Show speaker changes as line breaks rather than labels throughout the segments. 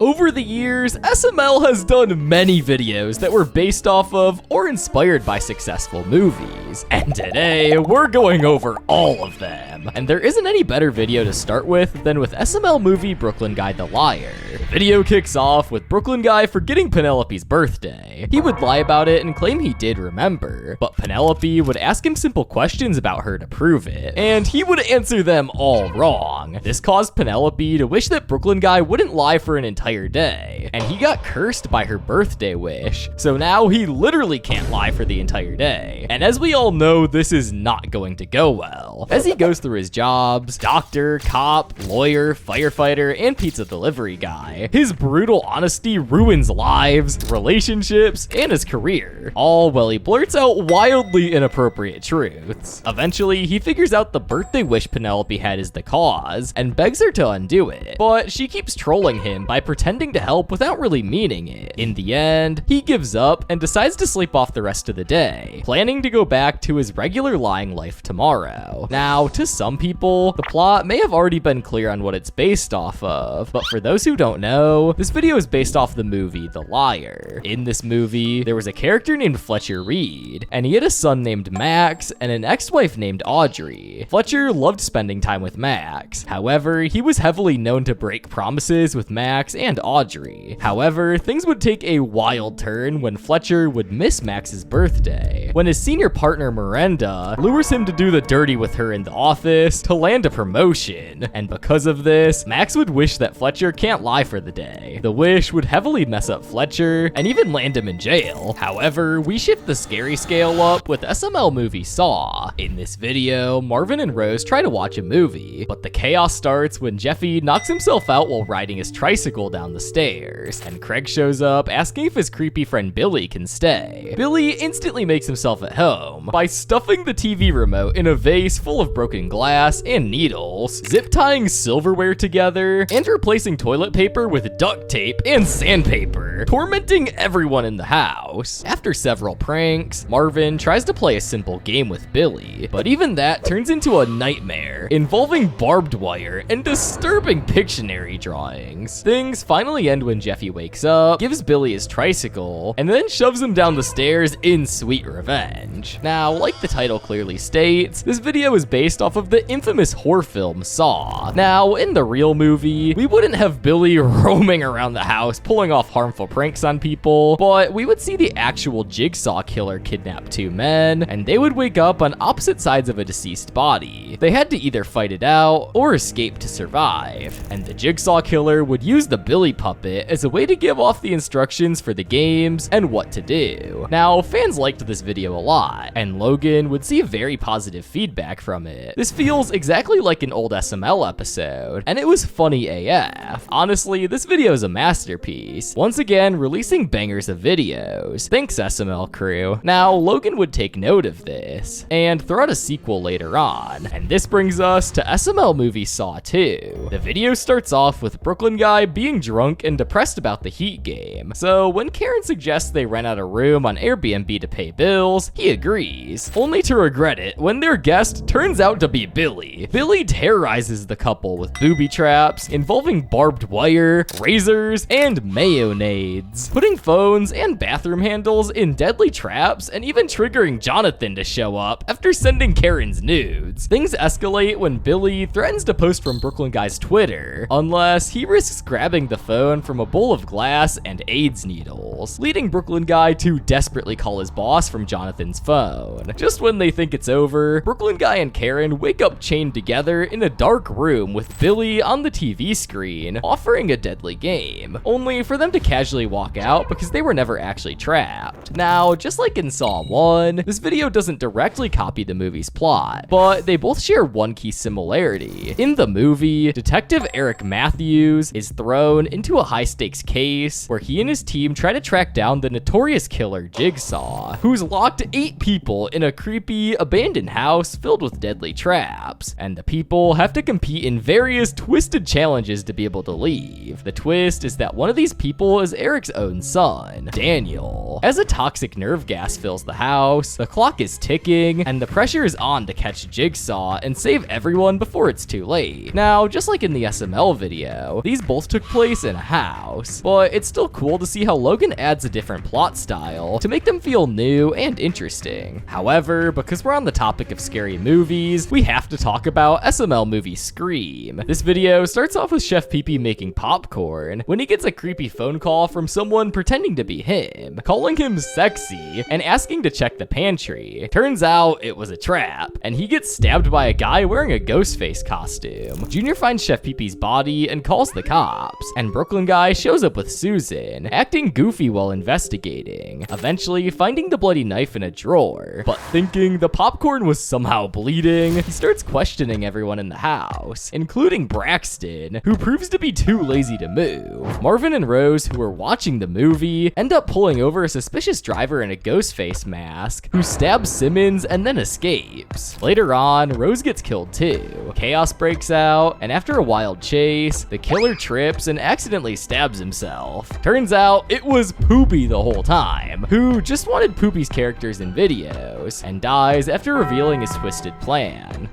Over the years, SML has done many videos that were based off of or inspired by successful movies. And today, we're going over all of them. And there isn't any better video to start with than with SML movie Brooklyn Guy the Liar. The video kicks off with Brooklyn Guy forgetting Penelope's birthday. He would lie about it and claim he did remember, but Penelope would ask him simple questions about her to prove it, and he would answer them all wrong. This caused Penelope to wish that Brooklyn Guy wouldn't lie for an entire day, and he got cursed by her birthday wish, so now he literally can't lie for the entire day. And as we all know, this is not going to go well. As he goes through his jobs, doctor, cop, lawyer, firefighter, and pizza delivery guy, his brutal honesty ruins lives, relationships, and his career, all while he blurts out wildly inappropriate truths. Eventually, he figures out the birthday wish Penelope had is the cause, and begs her to undo it, but she keeps trolling him by pretending to help without really meaning it. In the end, he gives up and decides to sleep off the rest of the day, planning to go back to his regular lying life tomorrow. Now, to some people, the plot may have already been clear on what it's based off of, but for those who don't know, this video is based off the movie The Liar. In this movie, there was a character named Fletcher Reed, and he had a son named Max and an ex-wife named Audrey. Fletcher loved spending time with Max. However, he was heavily known to break promises with Max and Audrey. However, things would take a wild turn when Fletcher would miss Max's birthday, when his senior partner Miranda lures him to do the dirty with her in the office to land a promotion. And because of this, Max would wish that Fletcher can't lie for the day. The wish would heavily mess up Fletcher and even land him in jail. However, we shift the scary scale up with SML movie Saw. In this video, Marvin and Rose try to watch a movie, but the chaos starts when Jeffy knocks himself out while riding his tricycle down the stairs, and Craig shows up asking if his creepy friend Billy can stay. Billy instantly makes himself at home by stuffing the TV remote in a vase full of broken glass and needles, zip tying silverware together, and replacing toilet paper with duct tape and sandpaper, tormenting everyone in the house. After several pranks, Marvin tries to play a simple game with Billy, but even that turns into a nightmare involving barbed wire and disturbing Pictionary drawings. Things finally end when Jeffy wakes up, gives Billy his tricycle, and then shoves him down the stairs in sweet revenge. Now, like the title clearly states, this video is based off of the infamous horror film Saw. Now, in the real movie, we wouldn't have Billy roaming around the house pulling off harmful pranks on people, but we would see the actual jigsaw killer kidnap two men, and they would wake up on opposite sides of a deceased body. They had to either fight it out or escape to survive, and the jigsaw killer would use the Billy puppet as a way to give off the instructions for the games and what to do. Now, fans liked this video a lot, and Logan would see very positive feedback from it. This feels exactly like an old SML episode, and it was funny AF. Honestly, this video is a masterpiece. Once again, releasing bangers of videos. Thanks, SML crew. Now, Logan would take note of this, and throw out a sequel later on. And this brings us to SML movie Saw 2. The video starts off with Brooklyn Guy being drunk and depressed about the Heat game. So when Karen suggests they rent out a room on Airbnb to pay bills, he agrees, only to regret it when their guest turns out to be Billy. Billy terrorizes the couple with booby traps involving barbed wire, razors, and mayonnaise, putting phones and bathroom handles in deadly traps and even triggering Jonathan to show up after sending Karen's nudes. Things escalate when Billy threatens to post from Brooklyn Guy's Twitter, unless he risks grabbing the phone from a bowl of glass and AIDS needles, leading Brooklyn Guy to desperately call his boss from Jonathan's phone. Just when they think it's over, Brooklyn Guy and Karen wake up chained together in a dark room with Billy on the TV screen, offering a deadly game, only for them to casually walk out because they were never actually trapped. Now, just like in Saw 1, this video doesn't directly copy the movie's plot, but they both share one key similarity. In the movie, Detective Eric Matthews is thrown into a high-stakes case where he and his team try to track down the notorious killer Jigsaw, who's locked 8 people in a creepy, abandoned house filled with deadly traps, and the people have to compete in various twisted challenges to be able to leave. The twist is that one of these people is Eric's own son, Daniel. As a toxic nerve gas fills the house, the clock is ticking, and the pressure is on to catch Jigsaw and save everyone before it's too late. Now, just like in the SML video, these both took place place in a house, but it's still cool to see how Logan adds a different plot style to make them feel new and interesting. However, because we're on the topic of scary movies, we have to talk about SML movie Scream. This video starts off with Chef Pee-Pee making popcorn when he gets a creepy phone call from someone pretending to be him, calling him sexy and asking to check the pantry. Turns out it was a trap, and he gets stabbed by a guy wearing a ghost face costume. Junior finds Chef Pee-Pee's body and calls the cops, and Brooklyn guy shows up with Susan, acting goofy while investigating, eventually finding the bloody knife in a drawer. But thinking the popcorn was somehow bleeding, he starts questioning everyone in the house, including Braxton, who proves to be too lazy to move. Marvin and Rose, who are watching the movie, end up pulling over a suspicious driver in a ghost face mask, who stabs Simmons and then escapes. Later on, Rose gets killed too. Chaos breaks out, and after a wild chase, the killer trips and accidentally stabs himself. Turns out it was Poopy the whole time, who just wanted Poopy's characters in videos, and dies after revealing his twisted plan.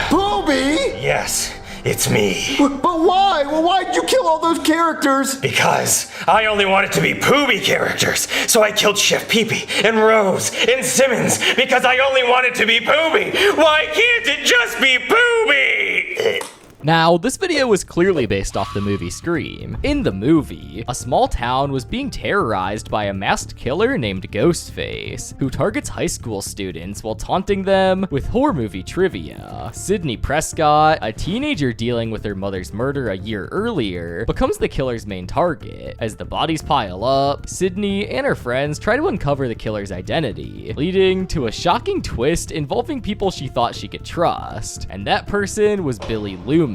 Poopy?
Yes, it's me.
But why? Well, why'd you kill all those characters?
Because I only wanted to be Poopy characters, so I killed Chef Pee-Pee and Rose and Simmons because I only wanted to be Poopy. Why can't it just be Poopy?
Now, this video was clearly based off the movie Scream. In the movie, a small town was being terrorized by a masked killer named Ghostface, who targets high school students while taunting them with horror movie trivia. Sydney Prescott, a teenager dealing with her mother's murder a year earlier, becomes the killer's main target. As the bodies pile up, Sydney and her friends try to uncover the killer's identity, leading to a shocking twist involving people she thought she could trust, and that person was Billy Loomis,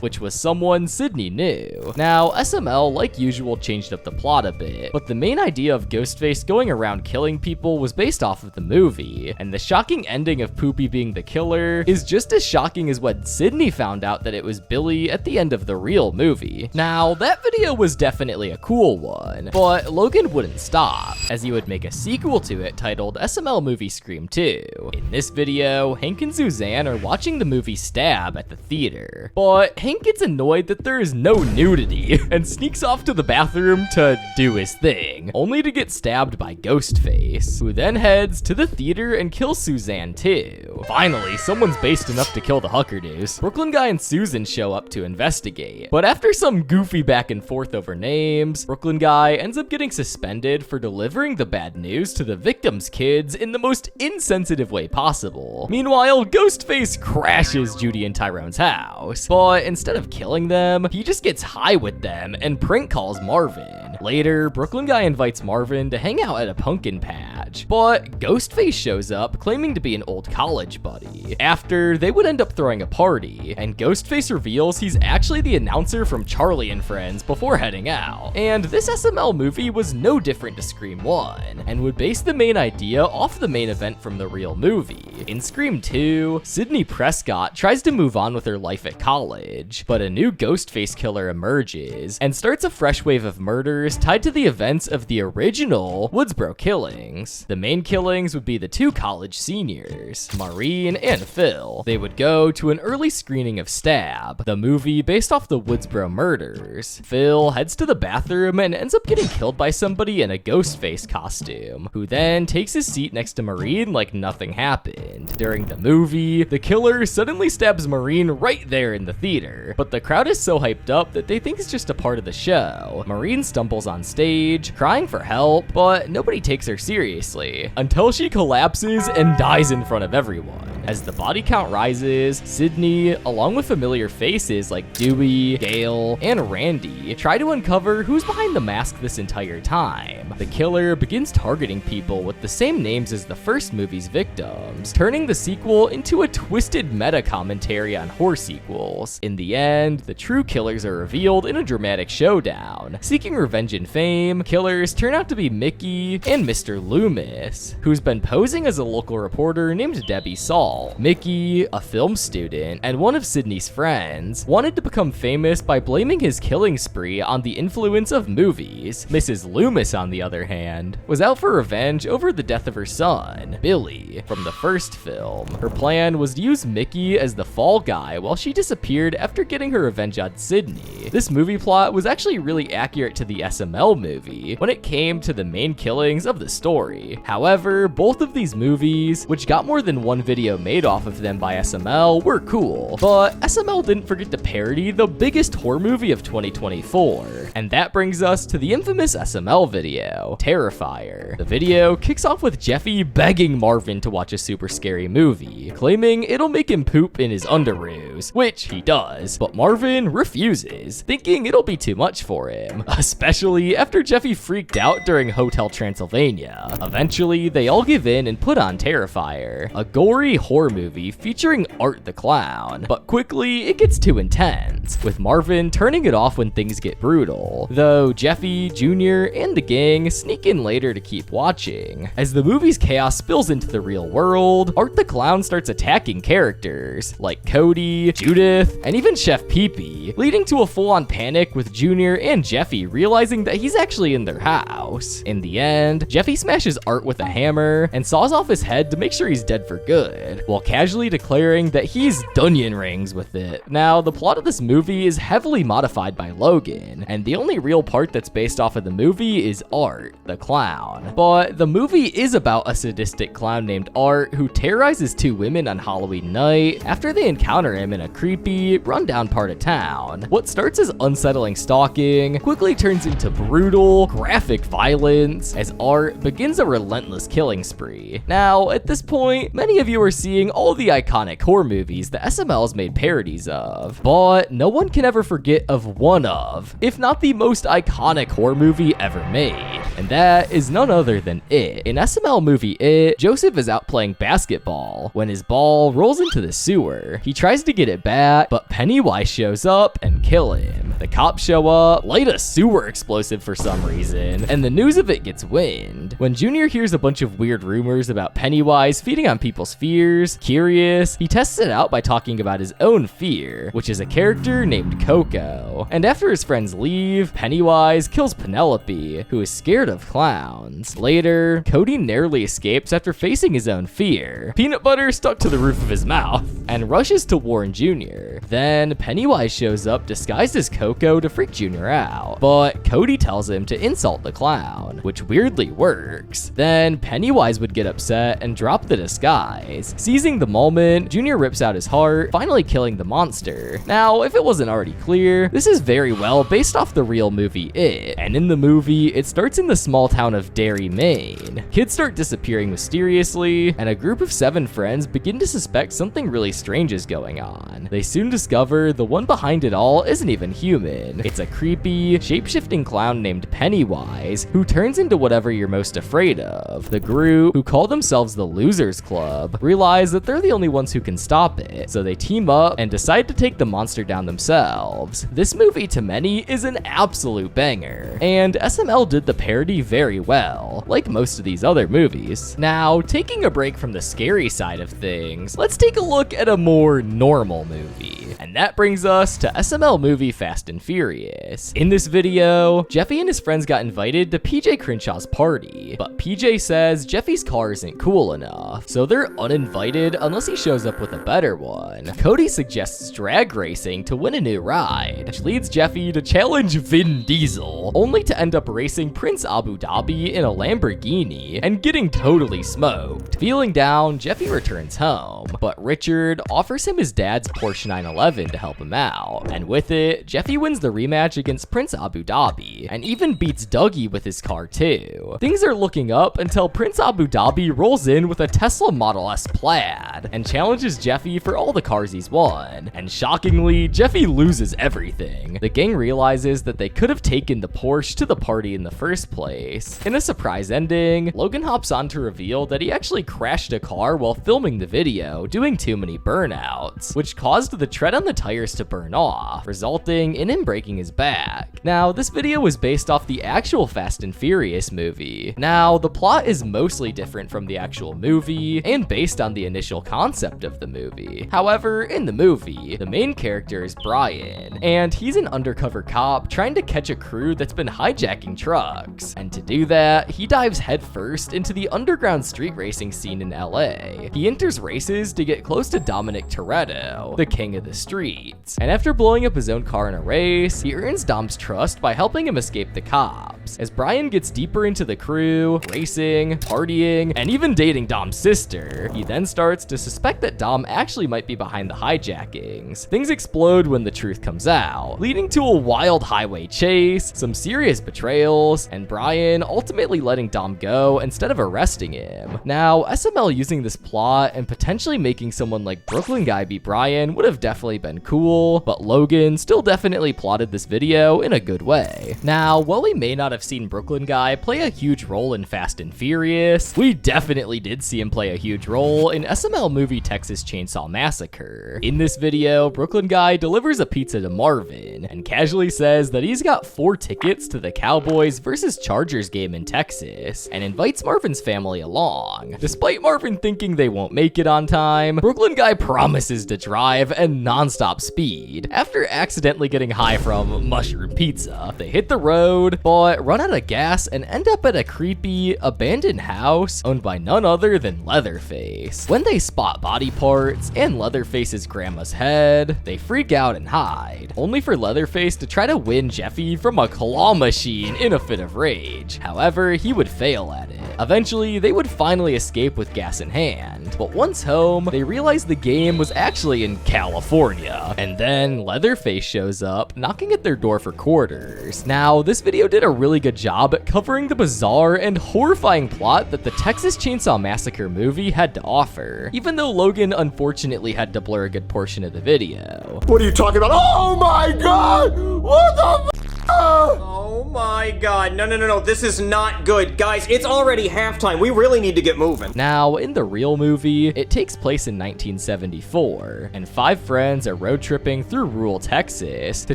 which was someone Sydney knew. Now, SML, like usual, changed up the plot a bit, but the main idea of Ghostface going around killing people was based off of the movie, and the shocking ending of Poopy being the killer is just as shocking as when Sydney found out that it was Billy at the end of the real movie. Now, that video was definitely a cool one, but Logan wouldn't stop, as he would make a sequel to it titled SML Movie Scream 2. In this video, Hank and Suzanne are watching the movie Stab at the theater. But Hank gets annoyed that there is no nudity and sneaks off to the bathroom to do his thing, only to get stabbed by Ghostface, who then heads to the theater and kills Suzanne too. Finally, someone's based enough to kill the Huckerdoos. Brooklyn guy and Susan show up to investigate, but after some goofy back and forth over names, Brooklyn guy ends up getting suspended for delivering the bad news to the victim's kids in the most insensitive way possible. Meanwhile, Ghostface crashes Judy and Tyrone's house, but instead of killing them, he just gets high with them and prank calls Marvin. Later, Brooklyn guy invites Marvin to hang out at a pumpkin patch, but Ghostface shows up claiming to be an old college buddy. After, they would end up throwing a party, and Ghostface reveals he's actually the announcer from Charlie and Friends before heading out. And this SML movie was no different to Scream 1, and would base the main idea off the main event from the real movie. In Scream 2, Sydney Prescott tries to move on with her life at college, but a new Ghostface killer emerges and starts a fresh wave of murders tied to the events of the original Woodsboro killings. The main killings would be the two college seniors, Maureen and Phil. They would go to an early screening of Stab, the movie based off the Woodsboro murders. Phil heads to the bathroom and ends up getting killed by somebody in a Ghostface costume, who then takes his seat next to Maureen like nothing happened. During the movie, the killer suddenly stabs Maureen right there in the theater, but the crowd is so hyped up that they think it's just a part of the show. Maureen stumbles on stage, crying for help, but nobody takes her seriously, until she collapses and dies in front of everyone. As the body count rises, Sydney, along with familiar faces like Dewey, Gail, and Randy, try to uncover who's behind the mask this entire time. The killer begins targeting people with the same names as the first movie's victims, turning the sequel into a twisted meta commentary on horror sequels. In the end, the true killers are revealed in a dramatic showdown. Seeking revenge and fame, killers turn out to be Mickey and Mr. Loomis. Loomis, who's been posing as a local reporter named Debbie Saul. Mickey, a film student, and one of Sydney's friends, wanted to become famous by blaming his killing spree on the influence of movies. Mrs. Loomis, on the other hand, was out for revenge over the death of her son, Billy, from the first film. Her plan was to use Mickey as the fall guy while she disappeared after getting her revenge on Sydney. This movie plot was actually really accurate to the SML movie when it came to the main killings of the story. However, both of these movies, which got more than one video made off of them by SML, were cool, but SML didn't forget to parody the biggest horror movie of 2024, and that brings us to the infamous SML video, Terrifier. The video kicks off with Jeffy begging Marvin to watch a super scary movie, claiming it'll make him poop in his underoos, which he does, but Marvin refuses, thinking it'll be too much for him, especially after Jeffy freaked out during Hotel Transylvania. Eventually, they all give in and put on Terrifier, a gory horror movie featuring Art the Clown, but quickly it gets too intense, with Marvin turning it off when things get brutal, though Jeffy, Jr., and the gang sneak in later to keep watching. As the movie's chaos spills into the real world, Art the Clown starts attacking characters like Cody, Judith, and even Chef Pee-Pee, leading to a full-on panic with Jr. and Jeffy realizing that he's actually in their house. In the end, Jeffy smashes Art with a hammer and saws off his head to make sure he's dead for good, while casually declaring that he's Dunyan rings with it. Now, the plot of this movie is heavily modified by Logan, and the only real part that's based off of the movie is Art, the clown. But the movie is about a sadistic clown named Art who terrorizes two women on Halloween night after they encounter him in a creepy, rundown part of town. What starts as unsettling stalking quickly turns into brutal, graphic violence as Art begins a relentless killing spree. Now, at this point, many of you are seeing all the iconic horror movies that SML's made parodies of, but no one can ever forget of one of, if not the most iconic horror movie ever made, and that is none other than It. In SML movie It, Joseph is out playing basketball when his ball rolls into the sewer. He tries to get it back, but Pennywise shows up and kill him. The cops show up, light a sewer explosive for some reason, and the news of it gets wind. When Junior hears a bunch of weird rumors about Pennywise feeding on people's fears, curious, he tests it out by talking about his own fear, which is a character named Coco. And after his friends leave, Pennywise kills Penelope, who is scared of clowns. Later, Cody narrowly escapes after facing his own fear, peanut butter stuck to the roof of his mouth, and rushes to warn Junior. Then Pennywise shows up disguised as Coco to freak Junior out, but Cody tells him to insult the clown, which weirdly works. Then Pennywise would get upset and drop the disguise. Seizing the moment, Junior rips out his heart, finally killing the monster. Now, if it wasn't already clear, this is very well based off the real movie It, and in the movie, it starts in the small town of Derry, Maine. Kids start disappearing mysteriously, and a group of 7 friends begin to suspect something really strange is going on. They soon discover the one behind it all isn't even human. It's a creepy, shape-shifting clown named Pennywise, who turns into whatever you're most afraid of. The group, who call themselves the Losers Club, realize that they're the only ones who can stop it, so they team up and decide to take the monster down themselves. This movie, to many, is an absolute banger, and SML did the parody very well, like most of these other movies. Now, taking a break from the scary side of things, let's take a look at a more normal movie. And that brings us to SML movie Fast and Furious. In this video, Jeffy and his friends got invited to PJ Crenshaw's party, but PJ says Jeffy's car isn't cool enough, so they're uninvited unless he shows up with a better one. Cody suggests drag racing to win a new ride, which leads Jeffy to challenge Vin Diesel, only to end up racing Prince Abu Dhabi in a Lamborghini and getting totally smoked. Feeling down, Jeffy returns home, but Richard offers him his dad's Porsche 911 to help him out, and with it, Jeffy wins the rematch against Prince Abu Dhabi, and even beats Dougie with his car too. Things are looking up until Prince Abu Dhabi rolls in with a Tesla Model S Plaid, and challenges Jeffy for all the cars he's won, and shockingly, Jeffy loses everything. The gang realizes that they could have taken the Porsche to the party in the first place. In a surprise ending, Logan hops on to reveal that he actually crashed a car while filming the video, doing too many burnouts, which caused the tread on the tires to burn off, resulting in him breaking his back. Now, this video was based off the actual Fast and Furious movie. Now, the plot is mostly different from the actual movie and based on the initial concept of the movie. However, in the movie, the main character is Brian, and he's an undercover cop trying to catch a crew that's been hijacking trucks. And to do that, he dives headfirst into the underground street racing scene in LA. He enters races to get close to Dominic Toretto, the king of the streets. And after blowing up his own car in a race, he earns Dom's trust by helping him escape the cops. As Brian gets deeper into the crew, racing, partying, and even dating Dom's sister, he then starts to suspect that Dom actually might be behind the hijackings. Things explode when the truth comes out, leading to a wild highway chase, some serious betrayals, and Brian ultimately letting Dom go instead of arresting him. Now, SML using this plot and potentially making someone like Brooklyn Guy be Brian would have definitely been cool, but Logan still definitely plotted this video in a good way. Now, while we may not have seen Brooklyn Guy play a huge role in Fast and Furious, we definitely did see him play a huge role in SML movie Texas Chainsaw Massacre. In this video, Brooklyn Guy delivers a pizza to Marvin and casually says that he's got 4 tickets to the Cowboys versus Chargers game in Texas and invites Marvin's family along. Despite Marvin thinking they won't make it on time, Brooklyn Guy promises to drive at non-stop speed. After accidentally getting high from mushroom pizza, they hit the road, but run out of gas and end up at a creepy, abandoned house owned by none other than Leatherface. When they spot body parts and Leatherface's grandma's head, they freak out and hide, only for Leatherface to try to win Jeffy from a claw machine in a fit of rage. However, he would fail at it. Eventually, they would finally escape with gas in hand, but once home, they realized the game was actually in California, and then Leatherface shows up, knocking at their door for quarters. Now, this video did a really good job at covering the bizarre and horrifying plot that the Texas Chainsaw Massacre movie had to offer, even though Logan unfortunately had to blur a good portion of the video.
What are you talking about? Oh my god! What the f?
Oh my god, no, this is not good. Guys, it's already halftime. We really need to get moving.
Now, in the real movie, it takes place in 1974, and 5 friends are road tripping through rural Texas to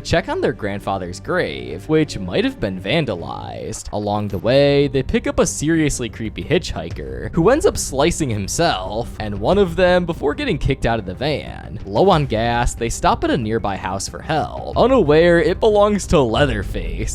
check on their grandfather's grave, which might have been vandalized. Along the way, they pick up a seriously creepy hitchhiker, who ends up slicing himself, and one of them before getting kicked out of the van. Low on gas, they stop at a nearby house for help, unaware it belongs to Leatherface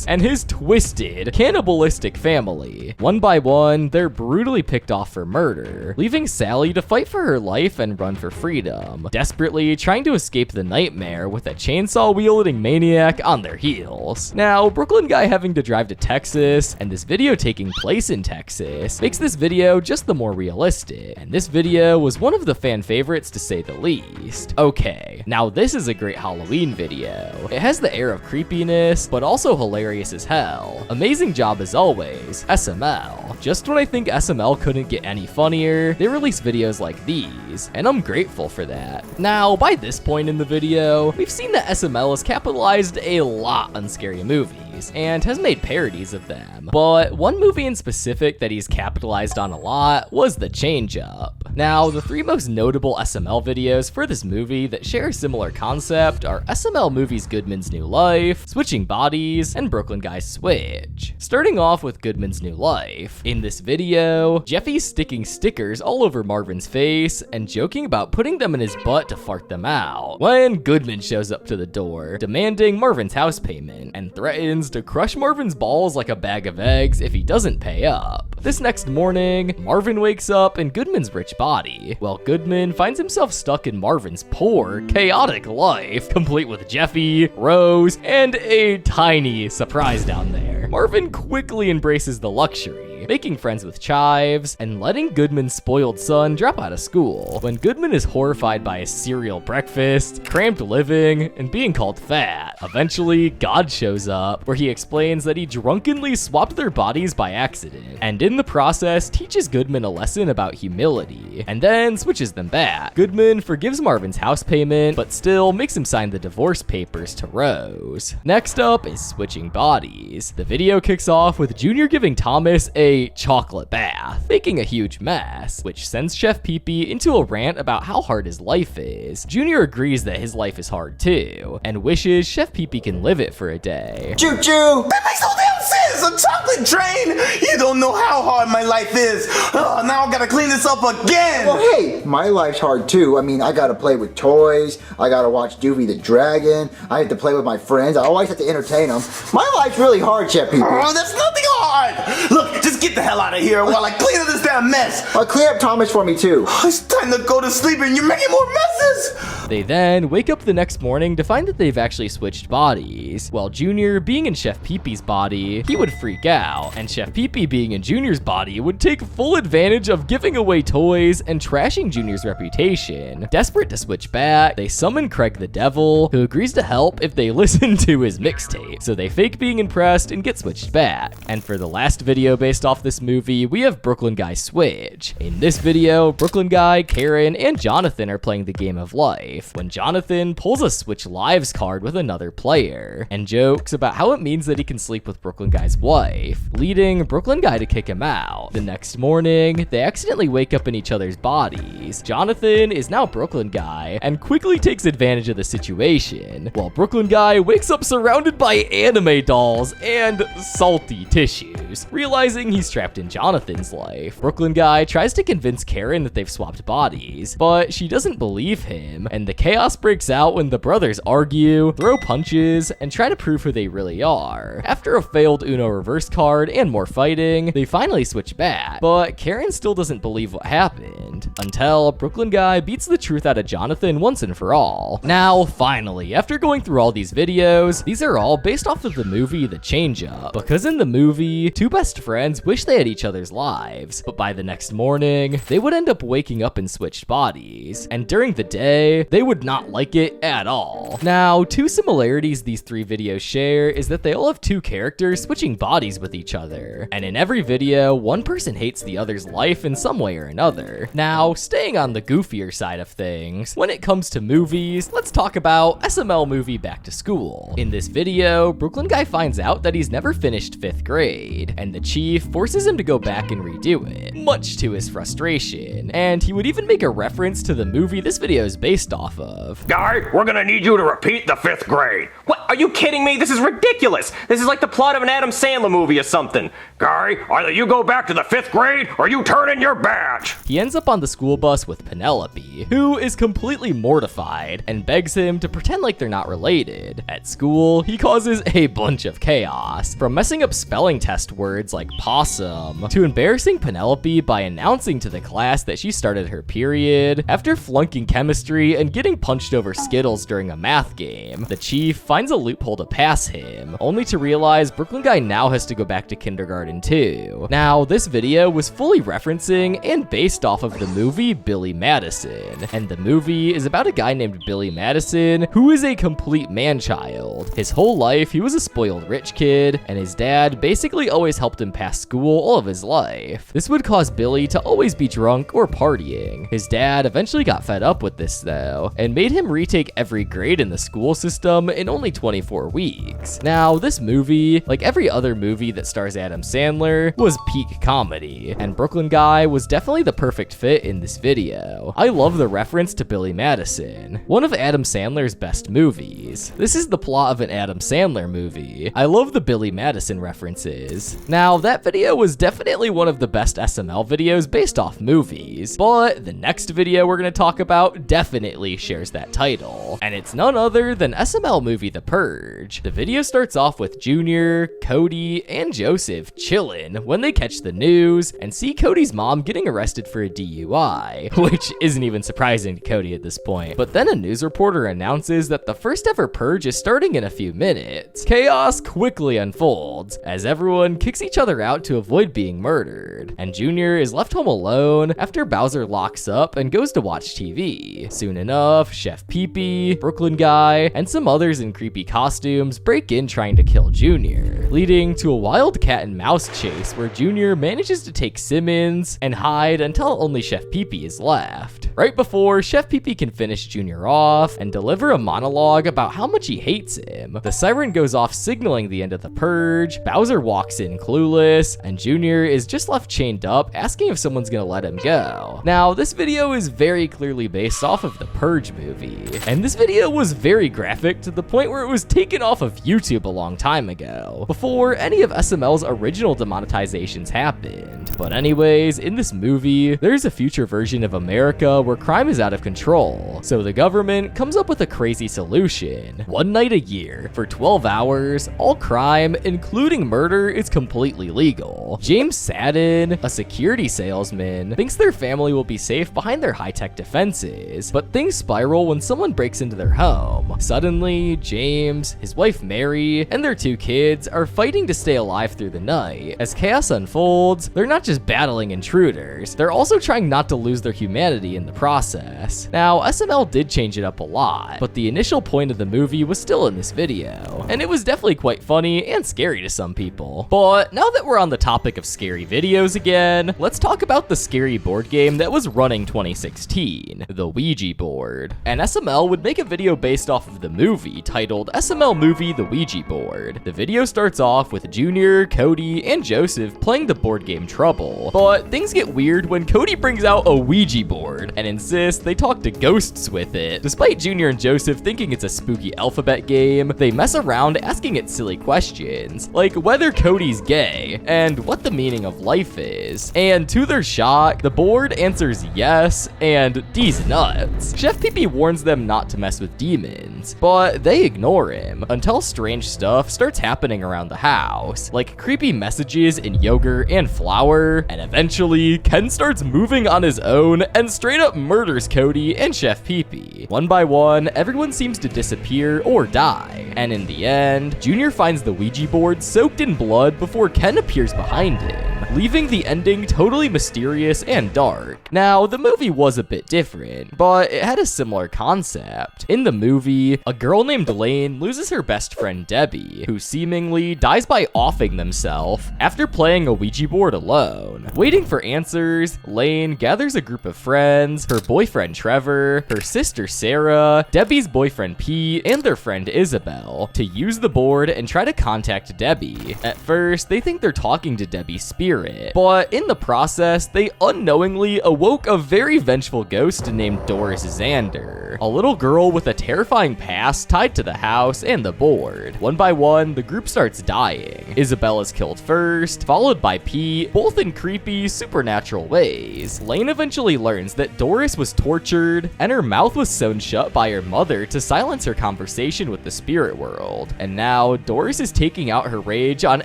and his twisted, cannibalistic family. One by one, they're brutally picked off for murder, leaving Sally to fight for her life and run for freedom, desperately trying to escape the nightmare with a chainsaw-wielding maniac on their heels. Now, Brooklyn Guy having to drive to Texas, and this video taking place in Texas, makes this video just the more realistic, and this video was one of the fan favorites to say the least. Okay, now this is a great Halloween video. It has the air of creepiness, but also hilarious as hell. Amazing job as always, SML. Just when I think SML couldn't get any funnier, they release videos like these, and I'm grateful for that. Now, by this point in the video, we've seen that SML has capitalized a lot on scary movies, and has made parodies of them. But one movie in specific that he's capitalized on a lot was The Change Up. Now, the 3 most notable SML videos for this movie that share a similar concept are SML movies Goodman's New Life, Switching Bodies, and Brooklyn Guy's Switch. Starting off with Goodman's New Life. In this video, Jeffy's sticking stickers all over Marvin's face and joking about putting them in his butt to fart them out, when Goodman shows up to the door, demanding Marvin's house payment, and threatens to crush Marvin's balls like a bag of eggs if he doesn't pay up. This next morning, Marvin wakes up in Goodman's rich body, while Goodman finds himself stuck in Marvin's poor, chaotic life, complete with Jeffy, Rose, and a tiny surprise down there. Marvin quickly embraces the luxury, making friends with Chives, and letting Goodman's spoiled son drop out of school, when Goodman is horrified by his cereal breakfast, cramped living, and being called fat. Eventually, God shows up, where he explains that he drunkenly swapped their bodies by accident, and in the process teaches Goodman a lesson about humility, and then switches them back. Goodman forgives Marvin's house payment, but still makes him sign the divorce papers to Rose. Next up is Switching Bodies. The video kicks off with Junior giving Thomas a a chocolate bath, making a huge mess, which sends Chef Pee-Pee into a rant about how hard his life is. Junior agrees that his life is hard too, and wishes Chef Pee-Pee can live it for a day.
Choo-choo! That makes no damn sense! A chocolate train! You don't know how hard my life is! Now I gotta clean this up again!
Well, hey, my life's hard too. I mean, I gotta play with toys, I gotta watch Doofy the Dragon, I have to play with my friends, I always have to entertain them. My life's really hard, Chef Pee-Pee.
Oh, that's nothing hard! Look, just get the hell out of here while I clean up this damn mess!
Clean up Thomas for me too.
It's time to go to sleep and you're making more messes!
They then wake up the next morning to find that they've actually switched bodies. While Junior being in Chef Pee-Pee's body, he would freak out, and Chef Pee-Pee being in Junior's body would take full advantage of giving away toys and trashing Junior's reputation. Desperate to switch back, they summon Craig the Devil, who agrees to help if they listen to his mixtape. So they fake being impressed and get switched back. And for the last video based off this movie, we have Brooklyn Guy switch. In this video, Brooklyn Guy, Karen, and Jonathan are playing the game of life, when Jonathan pulls a switch lives card with another player, and jokes about how it means that he can sleep with Brooklyn Guy's wife, leading Brooklyn Guy to kick him out. The next morning, they accidentally wake up in each other's bodies. Jonathan is now Brooklyn Guy, and quickly takes advantage of the situation, while Brooklyn Guy wakes up surrounded by anime dolls and salty tissues, realizing he's trapped in Jonathan's life. Brooklyn Guy tries to convince Karen that they've swapped bodies, but she doesn't believe him, and the chaos breaks out when the brothers argue, throw punches, and try to prove who they really are. After a failed Uno reverse card and more fighting, they finally switch back, but Karen still doesn't believe what happened, until Brooklyn Guy beats the truth out of Jonathan once and for all. Now, finally, after going through all these videos, these are all based off of the movie The Change Up, because in the movie, two best friends wish they had each other's lives, but by the next morning, they would end up waking up in switched bodies, and during the day, they would not like it at all. Now, two similarities these three videos share is that they all have two characters switching bodies with each other, and in every video, one person hates the other's life in some way or another. Now, staying on the goofier side of things, when it comes to movies, let's talk about SML movie Back to School. In this video, Brooklyn Guy finds out that he's never finished 5th grade, and the chief forces him to go back and redo it, much to his frustration, and he would even make a reference to the movie this video is based off of.
Guy, we're gonna need you to repeat the 5th grade.
What? Are you kidding me? This is ridiculous. This is like the plot of an Adam Sandler movie or something.
Guy, either you go back to the 5th grade or you turn in your badge.
He ends up on the school bus with Penelope, who is completely mortified and begs him to pretend like they're not related. At school, he causes a bunch of chaos, from messing up spelling test words like possum, to embarrassing Penelope by announcing to the class that she started her period, after flunking chemistry and getting punched over Skittles during a math game. The chief finds a loophole to pass him, only to realize Brooklyn Guy now has to go back to kindergarten too. Now, this video was fully referencing and based off of the movie Billy Madison, and the movie is about a guy named Billy Madison who is a complete man-child. His whole life, he was a spoiled rich kid, and his dad basically always helped him pass school all of his life. This would cause Billy to always be drunk or partying. His dad eventually got fed up with this though, and made him retake every grade in the school system in only 24 weeks. Now, this movie, like every other movie that stars Adam Sandler, was peak comedy, and Brooklyn Guy was definitely the perfect fit in this video. I love the reference to Billy Madison, one of Adam Sandler's best movies. This is the plot of an Adam Sandler movie. I love the Billy Madison references. Now, that video was definitely one of the best SML videos based off movies, but the next video we're gonna talk about definitely shares that title, and it's none other than SML movie The Purge. The video starts off with Junior, Cody, and Joseph chillin' when they catch the news and see Cody's mom getting arrested for a DUI, which isn't even surprising to Cody at this point. But then a news reporter announces that the first ever purge is starting in a few minutes. Chaos quickly unfolds as everyone kicks each other out to avoid being murdered, and Junior is left home alone after Bowser locks up and goes to watch TV. Soon enough, enough, Chef Pee-Pee, Brooklyn Guy, and some others in creepy costumes break in trying to kill Junior, leading to a wild cat and mouse chase where Junior manages to take Simmons and hide until only Chef Pee-Pee is left. Right before Chef Pee-Pee can finish Junior off and deliver a monologue about how much he hates him, the siren goes off signaling the end of the purge, Bowser walks in clueless, and Junior is just left chained up asking if someone's gonna let him go. Now, this video is very clearly based off of the Purge movie, and this video was very graphic to the point where it was taken off of YouTube a long time ago, before any of SML's original demonetizations happened. But anyways, in this movie, there's a future version of America where crime is out of control, so the government comes up with a crazy solution. One night a year, for 12 hours, all crime, including murder, is completely legal. James Sadden, a security salesman, thinks their family will be safe behind their high-tech defenses, but things spiral when someone breaks into their home. Suddenly, James, his wife Mary, and their 2 kids are fighting to stay alive through the night. As chaos unfolds, they're not just battling intruders, they're also trying not to lose their humanity in the process. Now, SML did change it up a lot, but the initial point of the movie was still in this video, and it was definitely quite funny and scary to some people. But now that we're on the topic of scary videos again, let's talk about the scary board game that was running 2016, the Ouija board. And SML would make a video based off of the movie titled SML Movie The Ouija Board. The video starts off with Junior, Cody, and Joseph playing the board game Trouble, but things get weird when Cody brings out a Ouija board and insists they talk to ghosts with it. Despite Junior and Joseph thinking it's a spooky alphabet game, they mess around asking it silly questions, like whether Cody's gay and what the meaning of life is. And to their shock, the board answers yes, and D's nuts. Chef Pee-Pee warns them not to mess with demons, but they ignore him until strange stuff starts happening around the house, like creepy messages in yogurt and flour, and eventually Ken starts moving on his own and straight up murders Cody and Chef Pee-Pee. One by one, everyone seems to disappear or die, and in the end, Junior finds the Ouija board soaked in blood before Ken appears behind him, leaving the ending totally mysterious and dark. Now, the movie was a bit different, but it had a similar concept. In the movie, a girl named Lane loses her best friend Debbie, who seemingly dies by offing themselves after playing a Ouija board alone. Waiting for answers, Lane gathers a group of friends, her boyfriend Trevor, her sister Sarah, Debbie's boyfriend Pete, and their friend Isabel, to use the board and try to contact Debbie. At first, they think they're talking to Debbie's spirit, but in the process, they unknowingly awoke a very vengeful ghost named Doris Xander, a little girl with a terrifying past tied to the house and the board. One by one, the group starts dying. Isabel is killed first, followed by Pete, both in creepy, supernatural ways. Lane eventually learns that Doris was tortured, and her mouth was sewn shut by her mother to silence her conversation with the spirit world. And now, Doris is taking out her rage on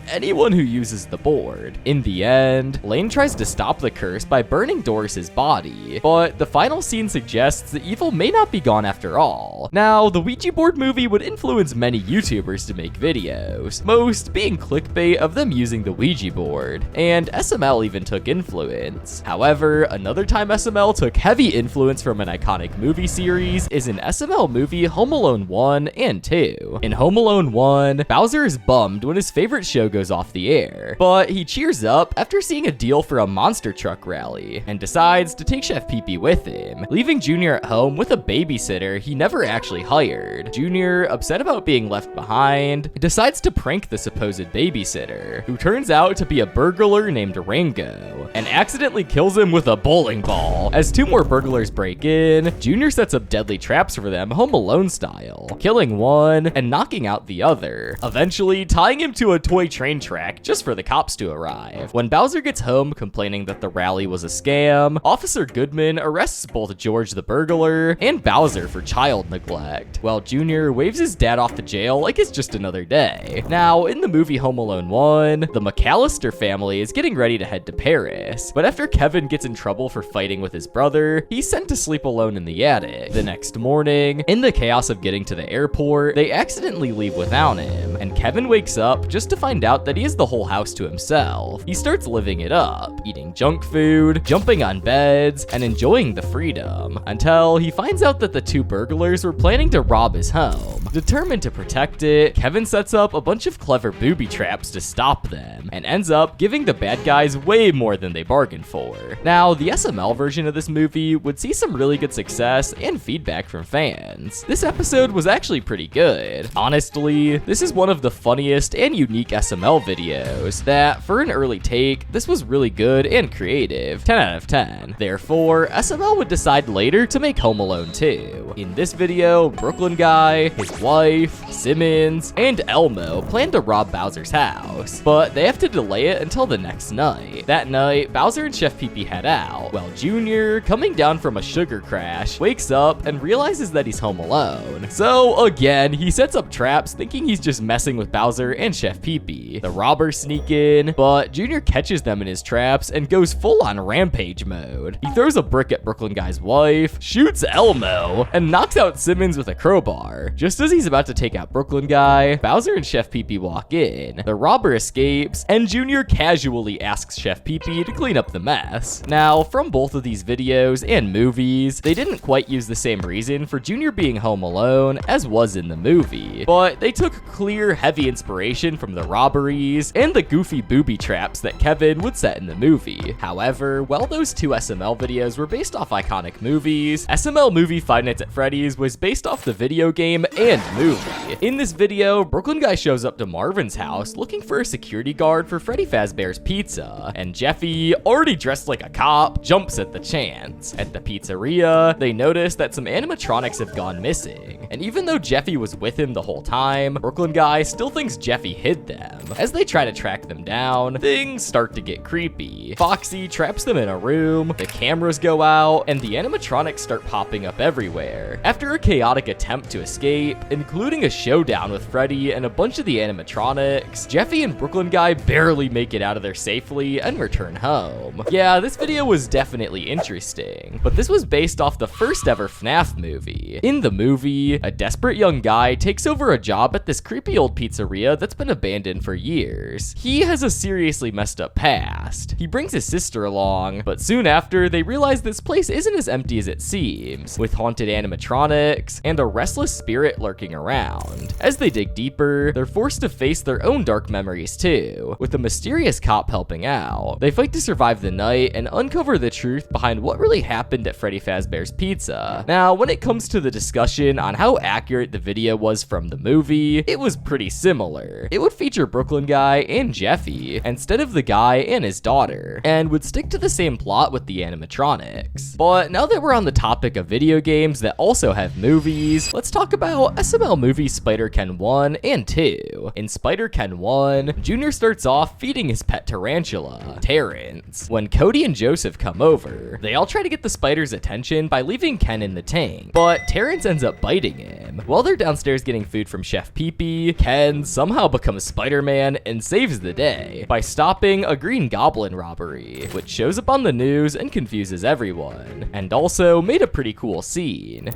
anyone who uses the board. In the end, Lane tries to stop the curse by burning Doris's body, but the final scene suggests the evil may not be gone after all. Now, the Ouija board movie would influence many YouTubers to make videos, most being clickbait of them using the Ouija board, and SML even took influence. However, another time SML took heavy influence from an iconic movie series is in SML movie Home Alone 1 and 2. In Home Alone 1, Bowser is bummed when his favorite show goes off the air, but he cheers up after seeing a deal for a monster truck rally and decides to take Chef Pee-Pee with him, leaving Junior at home with a babysitter he never actually hired. Junior, upset about being left behind, decides to prank the supposed babysitter, who turns out to be a burglar named Rango, and accidentally kills him with a bowling ball. As 2 more burglars break in, Junior sets up deadly traps for them Home Alone style, killing one and knocking out the other, eventually tying him to a toy train track just for the cops to arrive. When Bowser gets home complaining that the rally was a scam, Officer Goodman arrests both George the burglar and Bowser for child neglect, while Junior waves his dad off to jail like it's just another day. Now, in the movie Home Alone 1, the McAllister family is getting ready to head to Paris, this. But after Kevin gets in trouble for fighting with his brother, he's sent to sleep alone in the attic. The next morning, in the chaos of getting to the airport, they accidentally leave without him, and Kevin wakes up just to find out that he has the whole house to himself. He starts living it up, eating junk food, jumping on beds, and enjoying the freedom, until he finds out that the two burglars were planning to rob his home. Determined to protect it, Kevin sets up a bunch of clever booby traps to stop them, and ends up giving the bad guys way more than they bargained for. Now, the SML version of this movie would see some really good success and feedback from fans. This episode was actually pretty good. Honestly, this is one of the funniest and unique SML videos that, for an early take, this was really good and creative. 10 out of 10. Therefore, SML would decide later to make Home Alone 2. In this video, Brooklyn Guy, his wife, Simmons, and Elmo plan to rob Bowser's house, but they have to delay it until the next night. That night, Bowser and Chef Pee-Pee head out, while Junior, coming down from a sugar crash, wakes up and realizes that he's home alone. So again, he sets up traps thinking he's just messing with Bowser and Chef Pee-Pee. The robbers sneak in, but Junior catches them in his traps and goes full on rampage mode. He throws a brick at Brooklyn Guy's wife, shoots Elmo, and knocks out Simmons with a crowbar. Just as he's about to take out Brooklyn Guy, Bowser and Chef Pee-Pee walk in. The robber escapes, and Junior casually asks Chef Pee-Pee to clean up the mess. Now, from both of these videos and movies, they didn't quite use the same reason for Junior being home alone as was in the movie, but they took clear, heavy inspiration from the robberies and the goofy booby traps that Kevin would set in the movie. However, while those two SML videos were based off iconic movies, SML movie Five Nights at Freddy's was based off the video game and movie. In this video, Brooklyn Guy shows up to Marvin's house looking for a security guard for Freddy Fazbear's Pizza, and Jeffy, already dressed like a cop, jumps at the chance. At the pizzeria, they notice that some animatronics have gone missing, and even though Jeffy was with him the whole time, Brooklyn Guy still thinks Jeffy hid them. As they try to track them down, things start to get creepy. Foxy traps them in a room, the cameras go out, and the animatronics start popping up everywhere. After a chaotic attempt to escape, including a showdown with Freddy and a bunch of the animatronics, Jeffy and Brooklyn Guy barely make it out of there safely and return home. Yeah, this video was definitely interesting, but this was based off the first ever FNAF movie. In the movie, a desperate young guy takes over a job at this creepy old pizzeria that's been abandoned for years. He has a seriously messed up past. He brings his sister along, but soon after, they realize this place isn't as empty as it seems, with haunted animatronics and a restless spirit lurking around. As they dig deeper, they're forced to face their own dark memories too, with a mysterious cop helping out. They fight to survive the night and uncover the truth behind what really happened at Freddy Fazbear's Pizza. Now, when it comes to the discussion on how accurate the video was from the movie, it was pretty similar. It would feature Brooklyn Guy and Jeffy instead of the guy and his daughter, and would stick to the same plot with the animatronics. But now that we're on the topic of video games that also have movies, let's talk about SML movies Spiderken 1 and 2. In Spiderken 1, Junior starts off feeding his pet tarantula, Terrence. When Cody and Joseph come over, they all try to get the spider's attention by leaving Ken in the tank, but Terrence ends up biting him. While they're downstairs getting food from Chef Pee-Pee, Ken somehow becomes Spider-Man and saves the day by stopping a Green Goblin robbery, which shows up on the news and confuses everyone, and also made a pretty cool scene.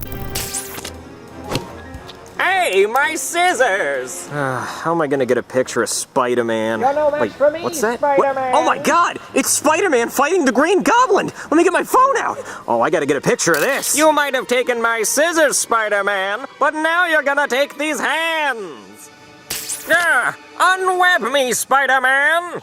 Hey, my scissors! How am I gonna get a picture of Spider-Man?
Wait, for me,
what's that?
Spider-Man.
Oh my god! It's Spider-Man fighting the Green Goblin! Let me get my phone out! Oh, I gotta get a picture of this! You might have taken my scissors, Spider-Man, but now you're gonna take these hands! Unweb me, Spider-Man!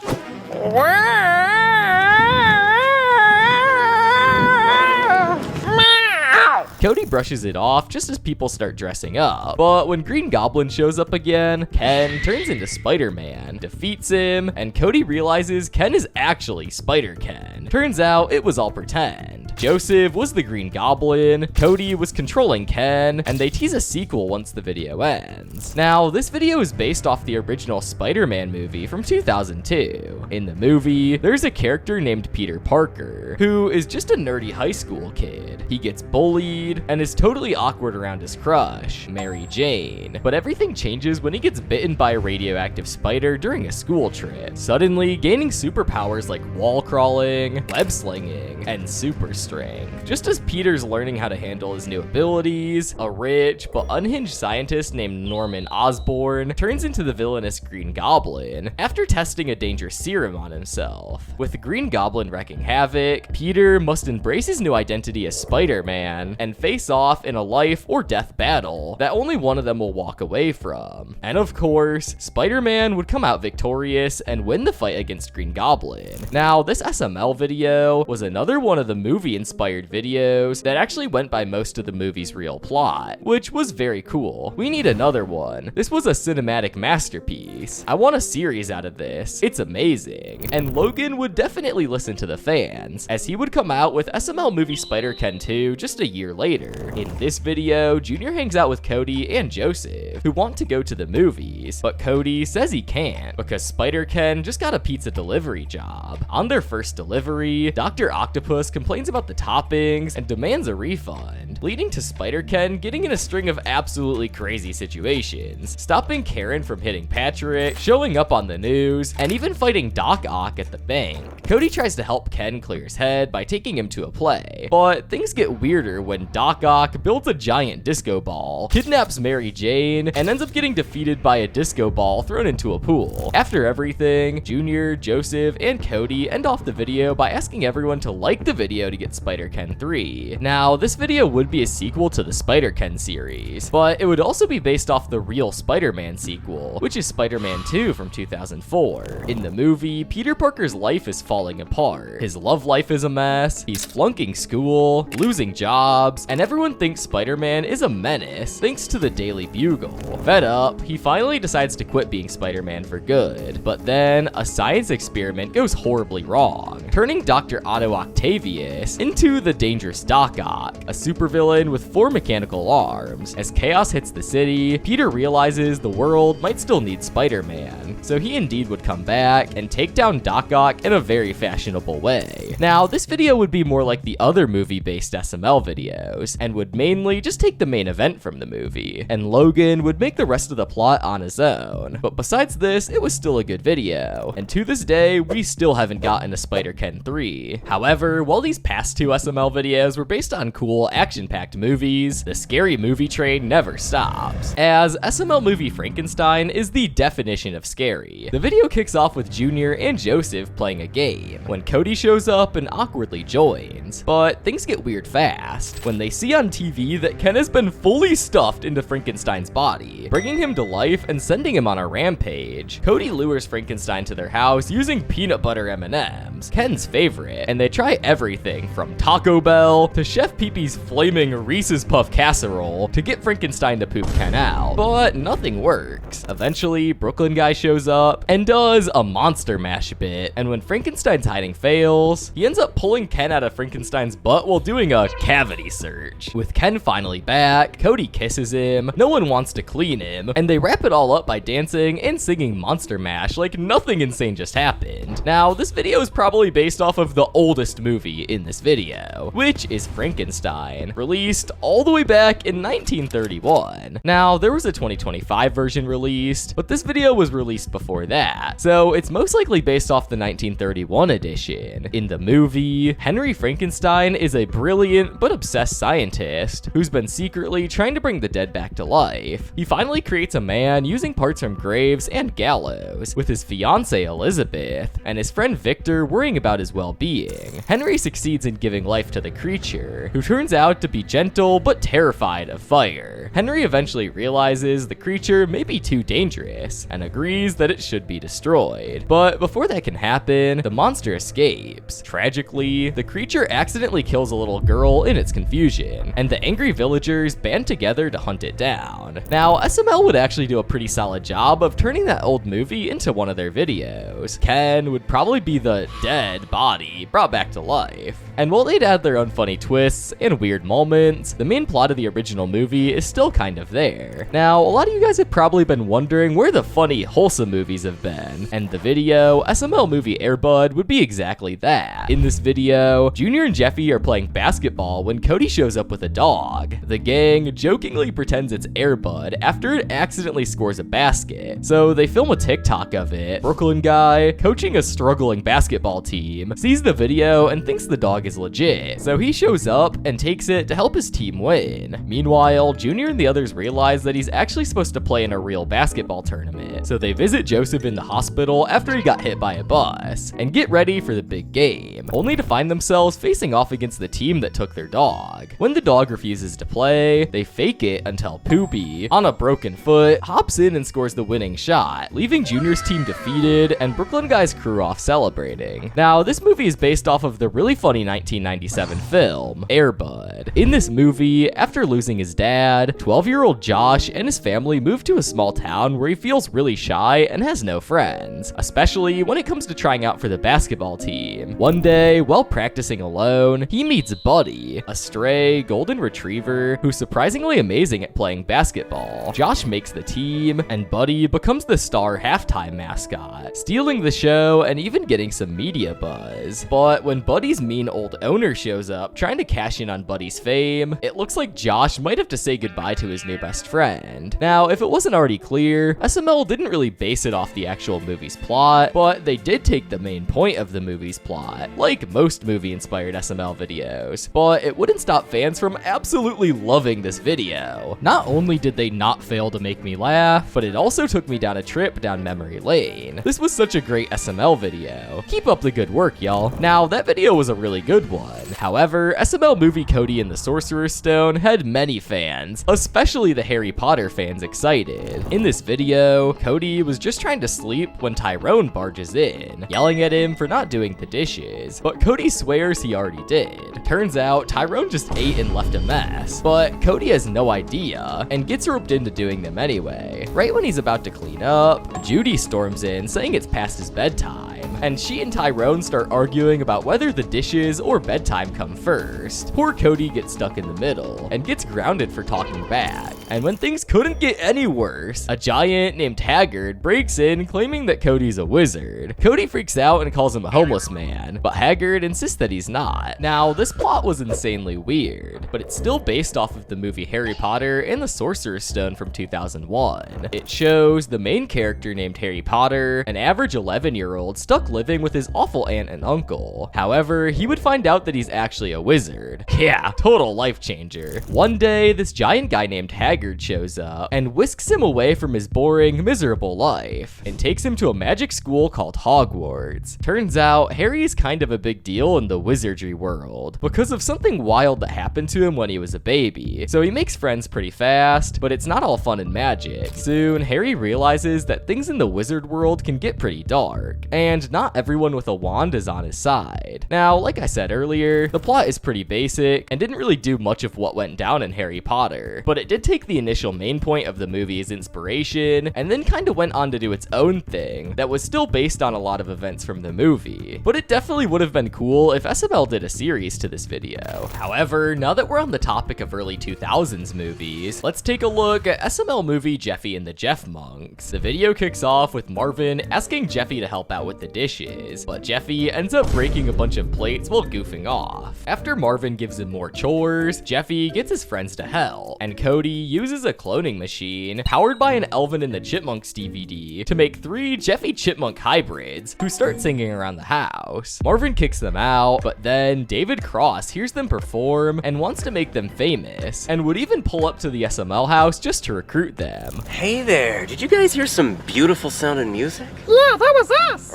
Cody brushes it off just as people start dressing up, but when Green Goblin shows up again, Ken turns into Spider-Man, defeats him, and Cody realizes Ken is actually Spider-Ken. Turns out it was all pretend. Joseph was the Green Goblin, Cody was controlling Ken, and they tease a sequel once the video ends. Now, this video is based off the original Spider-Man movie from 2002. In the movie, there's a character named Peter Parker, who is just a nerdy high school kid. He gets bullied and is totally awkward around his crush, Mary Jane. But everything changes when he gets bitten by a radioactive spider during a school trip, suddenly gaining superpowers like wall crawling, web slinging, and super strength. Just as Peter's learning how to handle his new abilities, a rich but unhinged scientist named Norman Osborn turns into the villainous Green Goblin after testing a dangerous serum on himself. With the Green Goblin wreaking havoc, Peter must embrace his new identity as Spider-Man and face off in a life or death battle that only one of them will walk away from. And of course, Spider-Man would come out victorious and win the fight against Green Goblin. Now, this SML video was another one of the movie-inspired videos that actually went by most of the movie's real plot, which was very cool. We need another one. This was a cinematic masterpiece. I want a series out of this. It's amazing. And Logan would definitely listen to the fans, as he would come out with SML movie Spider-Ken 2 just a year later. In this video, Junior hangs out with Cody and Joseph, who want to go to the movies, but Cody says he can't because Spider-Ken just got a pizza delivery job. On their first delivery, Dr. Octopus complains about the toppings and demands a refund, leading to Spider-Ken getting in a string of absolutely crazy situations, stopping Karen from hitting Patrick, showing up on the news, and even fighting Doc Ock at the bank. Cody tries to help Ken clear his head by taking him to a play, but things get weirder when Doc Ock builds a giant disco ball, kidnaps Mary Jane, and ends up getting defeated by a disco ball thrown into a pool. After everything, Junior, Joseph, and Cody end off the video by asking everyone to like the video to get Spider-Ken 3. Now, this video would be a sequel to the Spider-Ken series, but it would also be based off the real Spider-Man sequel, which is Spider-Man 2 from 2004. In the movie, Peter Parker's life is falling apart. His love life is a mess, he's flunking school, losing jobs, and everyone thinks Spider-Man is a menace thanks to the Daily Bugle. Fed up, he finally decides to quit being Spider-Man for good, but then a science experiment goes horribly wrong, turning Dr. Otto Octavius into the dangerous Doc Ock, a supervillain with 4 mechanical arms. As chaos hits the city, Peter realizes the world might still need Spider-Man, so he indeed would come back and take down Doc Ock in a very fashionable way. Now, this video would be more like the other movie-based SML videos, and would mainly just take the main event from the movie, and Logan would make the rest of the plot on his own. But besides this, it was still a good video, and to this day, we still haven't gotten a Spider-Ken 3. However, while these past 2 SML videos were based on cool, action-packed movies, the scary movie train never stops, as SML movie Frankenstein is the definition of scary. The video kicks off with Junior and Joseph playing a game, when Cody shows up and awkwardly joins. But things get weird fast, when they see on TV that Ken has been fully stuffed into Frankenstein's body, bringing him to life and sending him on a rampage. Cody lures Frankenstein to their house using peanut butter M&Ms, Ken's favorite, and they try everything from Taco Bell to Chef Pee-Pee's flaming Reese's Puff casserole to get Frankenstein to poop Ken out, but nothing works. Eventually, Brooklyn Guy shows up and does a monster mash bit, and when Frankenstein's hiding fails, he ends up pulling Ken out of Frankenstein's butt while doing a cavity search. With Ken finally back, Cody kisses him, no one wants to clean him, and they wrap it all up by dancing and singing Monster Mash like nothing insane just happened. Now, this video is probably based off of the oldest movie in this video, which is Frankenstein, released all the way back in 1931. Now, there was a 2025 version released, but this video was released before that, so it's most likely based off the 1931 edition. In the movie, Henry Frankenstein is a brilliant but obsessed scientist who's been secretly trying to bring the dead back to life. He finally creates a man using parts from graves and gallows, with his fiancée Elizabeth and his friend Victor worrying about his well-being. Henry succeeds in giving life to the creature, who turns out to be gentle but terrified of fire. Henry eventually realizes the creature may be too dangerous and agrees that it should be destroyed. But before that can happen, the monster escapes. Tragically, the creature accidentally kills a little girl in its confusion, and the angry villagers band together to hunt it down. Now, SML would actually do a pretty solid job of turning that old movie into one of their videos. Ken would probably be the dead body brought back to life. And while they'd add their own funny twists and weird moments, the main plot of the original movie is still kind of there. Now, a lot of you guys have probably been wondering where the funny, wholesome movies have been, and the video, SML movie Airbud, would be exactly that. In this video, Junior and Jeffy are playing basketball when Cody shows up with a dog. The gang jokingly pretends it's Airbud after it accidentally scores a basket, so they film a TikTok of it. Brooklyn guy, coaching a struggling basketball team, sees the video and thinks the dog is legit, so he shows up and takes it to help his team win. Meanwhile, Junior and the others realize that he's actually supposed to play in a real basketball tournament, so they visit Joseph in the hospital after he got hit by a bus, and get ready for the big game, only to find themselves facing off against the team that took their dog. When the dog refuses to play, they fake it until Poopy, on a broken foot, hops in and scores the winning shot, leaving Junior's team defeated and Brooklyn guy's crew off celebrating. Now, this movie is based off of the really funny 1997 film, Airbud. In this movie, after losing his dad, 12-year-old Josh and his family move to a small town where he feels really shy and has no friends, especially when it comes to trying out for the basketball team. One day, while practicing alone, he meets Buddy, a stray golden retriever who's surprisingly amazing at playing basketball. Josh makes the team, and Buddy becomes the star halftime mascot, stealing the show and even getting some media buzz. But when Buddy's mean old owner shows up trying to cash in on Buddy's fame, it looks like Josh might have to say goodbye to his new best friend. Now, if it wasn't already clear, SML didn't really base it off the actual movie's plot, but they did take the main point of the movie's plot, like most movie-inspired SML videos. But it wouldn't stop fans from absolutely loving this video. Not only did they not fail to make me laugh, but it also took me down a trip down memory lane. This was such a great SML video. Keep up the good work, y'all. Now, that video was a really good one. However, SML movie Cody and the Sorcerer's Stone had many fans, especially the Harry Potter fans, excited. In this video, Cody was just trying to sleep when Tyrone barges in, yelling at him for not doing the dishes, but Cody swears he already did. Turns out, Tyrone just ate and left a mess, but Cody has no idea, and gets roped into doing them anyway. Right when he's about to clean up, Judy storms in saying it's past his bedtime, and she and Tyrone start arguing about whether the dishes or bedtime come first. Poor Cody gets stuck in the middle, and gets grounded for talking back. And when things couldn't get any worse, a giant named Haggard breaks in claiming that Cody's a wizard. Cody freaks out and calls him a homeless man, but Haggard insists that he's not. Now, this plot was insanely weird, but it's still based off of the movie Harry Potter and the Sorcerer's Stone from 2001. It shows the main character named Harry Potter, an average 11-year-old stuck living with his awful aunt and uncle. However, he would find out that he's actually a wizard. Yeah, total life changer. One day, this giant guy named Haggard shows up and whisks him away from his boring, miserable life and takes him to a magic school called Hogwarts. Turns out, Harry is kind of a big deal in the wizardry world because of something wild that happened to him when he was a baby. So he makes friends pretty fast, but it's not all fun and magic. Soon, Harry realizes that things in the wizard world can get pretty dark, and not everyone with a wand is on his side. Now, like I said earlier, the plot is pretty basic and didn't really do much of what went down in Harry Potter, but it did take the initial main point of the movie as inspiration, and then kind of went on to do its own thing that was still based on a lot of events from the movie. But it definitely would have been cool if SML did a series to this video. However, now that we're on the topic of early 2000s movies, let's take a look at SML movie Jeffy and the Jeffmunks. The video kicks off with Marvin asking Jeffy to help out with the dishes, but Jeffy ends up breaking a bunch of plates while goofing off. After Marvin gives him more chores, Jeffy gets his friends to help, and Cody uses a cloning machine powered by an Alvin and the Chipmunks DVD to make 3 Jeffy Chipmunk hybrids who start singing around the house. Marvin kicks them out, but then David Cross hears them perform and wants to make them famous, and would even pull up to the SML house just to recruit them.
Hey there, did you guys hear some beautiful sounding music?
Yeah, that was us.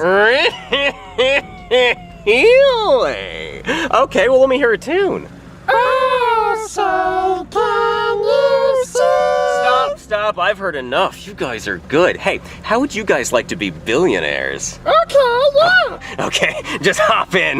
Really? Okay, well let me hear a tune.
Oh, say can you see?
Stop, I've heard enough. You guys are good. Hey, how would you guys like to be billionaires?
Okay, yeah.
Okay, just hop in.